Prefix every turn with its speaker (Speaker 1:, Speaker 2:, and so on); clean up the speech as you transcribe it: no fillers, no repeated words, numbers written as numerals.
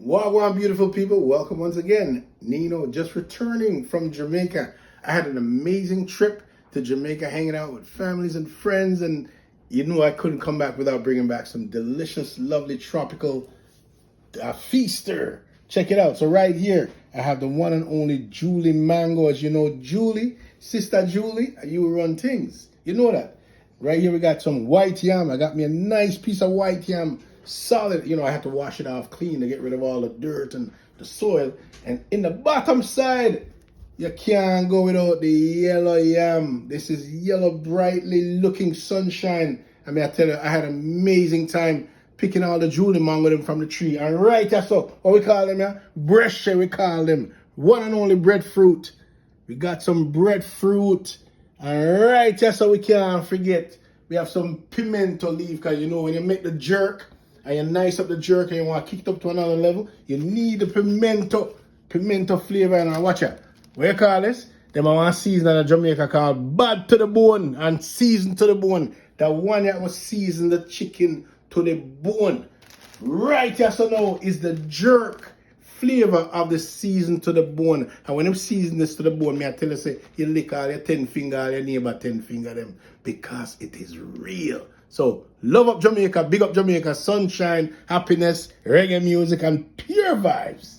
Speaker 1: Wagwan, beautiful people. Welcome once again. Nino, just returning from Jamaica. I had an amazing trip to Jamaica, hanging out with families and friends, and I couldn't come back without bringing back some delicious, lovely, tropical feaster. Check it out. So right here, I have the one and only Julie Mango. As you know, Julie, Sister Julie, you run things. You know that. Right here, we got some white yam. I got me a nice piece of white yam. Solid, I had to wash it off clean to get rid of all the dirt and the soil. And in the bottom side, you can't go without the yellow yam. This is yellow, brightly looking sunshine. I mean, I tell you, I had an amazing time picking all the Julie mango them from the tree. And right there, so what we call them, yeah? Breadfruit, we call them. One and only breadfruit. We got some breadfruit. And right there, so we can't forget, we have some pimento leaf, because when you make the jerk, and you nice up the jerk and you want to kick it up to another level, you need the pimento flavor. And watch out. What you call this? Them I want to season in Jamaica called bad to the bone and season to the bone. The one that was season the chicken to the bone. Right here, so now is the jerk flavor of the season to the bone. And when you season this to the bone, I tell you, say, you lick all your 10 finger, all your neighbor 10 finger them, because it is real. So, love up Jamaica, big up Jamaica, sunshine, happiness, reggae music, and pure vibes.